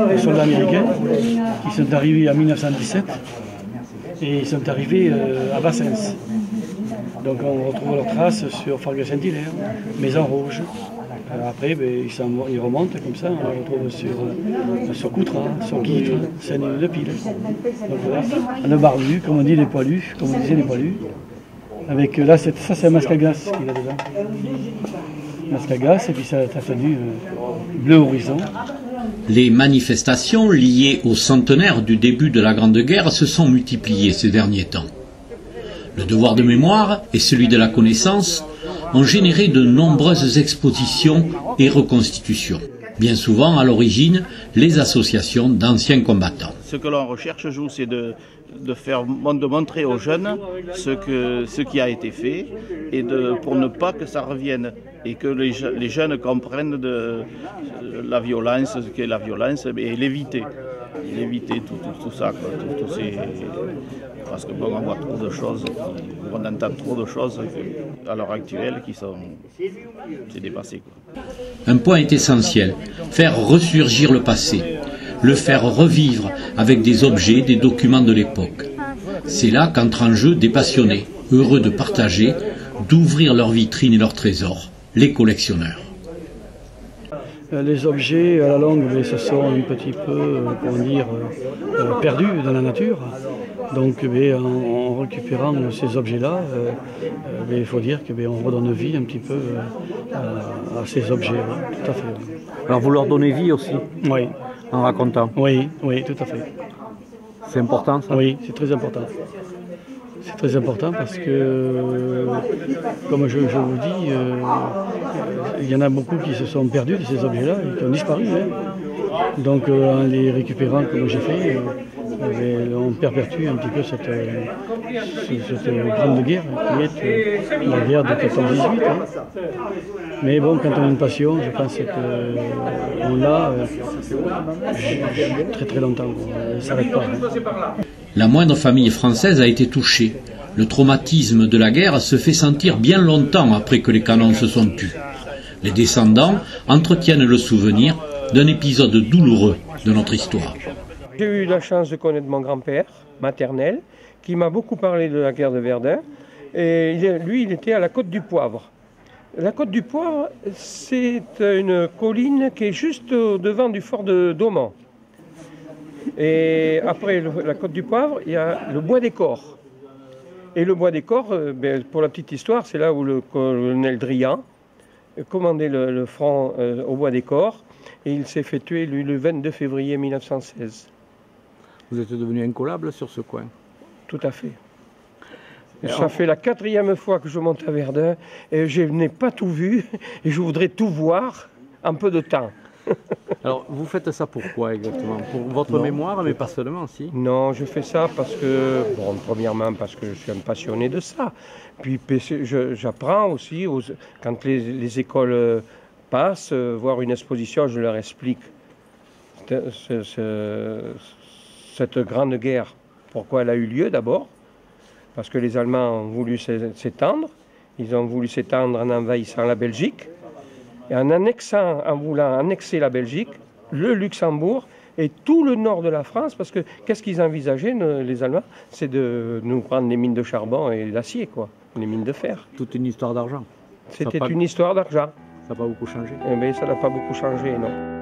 des soldats américains qui sont arrivés en 1917 et ils sont arrivés à Bassens. Donc on retrouve leurs traces sur Fargue-Saint-Hilaire, Maison Rouge. Après, ils remontent comme ça, on les retrouve sur Coutras, sur Guivres, Seine-de-Pile. Donc voilà, le barbu, comme on dit les poilus, comme on disait les poilus. Avec là, ça c'est un masque à glace qu'il a dedans. Masque à glace, et puis ça a tenue bleu horizon. Les manifestations liées au centenaire du début de la Grande Guerre se sont multipliées ces derniers temps. Le devoir de mémoire et celui de la connaissance ont généré de nombreuses expositions et reconstitutions. Bien souvent, à l'origine, les associations d'anciens combattants. Ce que l'on recherche, c'est de montrer aux jeunes ce qui a été fait et pour ne pas que ça revienne et que les jeunes comprennent la violence, ce qu'est la violence et l'éviter. L'éviter tout ça, quoi, parce que bon, on voit trop de choses, on entend trop de choses à l'heure actuelle qui sont dépassées, quoi. Un point est essentiel, faire ressurgir le passé, le faire revivre avec des objets, des documents de l'époque. C'est là qu'entrent en jeu des passionnés, heureux de partager, d'ouvrir leurs vitrines et leurs trésors, les collectionneurs. Les objets, à la longue, se sont un petit peu, perdus dans la nature. Donc, en récupérant ces objets-là, il faut dire qu'on redonne vie un petit peu à ces objets. Oui, tout à fait. Alors, vous leur donnez vie aussi? Oui. En racontant? Oui, oui, tout à fait. C'est important, ça? Oui, c'est très important. C'est très important parce que, comme je vous dis, il y en a beaucoup qui se sont perdus de ces objets-là et qui ont disparu. Hein. Donc en les récupérant comme j'ai fait, on perpétue un petit peu cette grande guerre qui est la guerre de 14-18. Hein. Mais bon, quand on a une passion, je pense qu'on l'a très très longtemps. Ça ne s'arrête pas. Hein. La moindre famille française a été touchée. Le traumatisme de la guerre se fait sentir bien longtemps après que les canons se sont tus. Les descendants entretiennent le souvenir d'un épisode douloureux de notre histoire. J'ai eu la chance de connaître mon grand-père maternel, qui m'a beaucoup parlé de la guerre de Verdun. Et lui, il était à la Côte du Poivre. La Côte du Poivre, c'est une colline qui est juste au-devant du fort de Daumont. Et après la Côte du Poivre, il y a le Bois des Corps. Et le Bois des Corps, pour la petite histoire, c'est là où le colonel Drian commandait le front au Bois des Corps. Et il s'est fait tuer lui, le 22 février 1916. Vous êtes devenu incollable sur ce coin? Tout à fait. Ça fait la 4e fois que je monte à Verdun et je n'ai pas tout vu et je voudrais tout voir en peu de temps. Alors, vous faites ça pourquoi exactement? Pour votre mémoire, mais pas seulement, si? Non, je fais ça parce que, bon, premièrement parce que je suis un passionné de ça. Puis j'apprends aussi, quand les écoles passent, voir une exposition, je leur explique cette grande guerre, pourquoi elle a eu lieu d'abord. Parce que les Allemands ont voulu s'étendre. Ils ont voulu s'étendre en envahissant la Belgique. Et en voulant annexer la Belgique, le Luxembourg et tout le nord de la France, parce que qu'est-ce qu'ils envisageaient, les Allemands? C'est de nous prendre les mines de charbon et d'acier, quoi, les mines de fer. Toute une histoire d'argent. C'était une histoire d'argent. Ça n'a pas beaucoup changé? Eh bien, ça n'a pas beaucoup changé, non.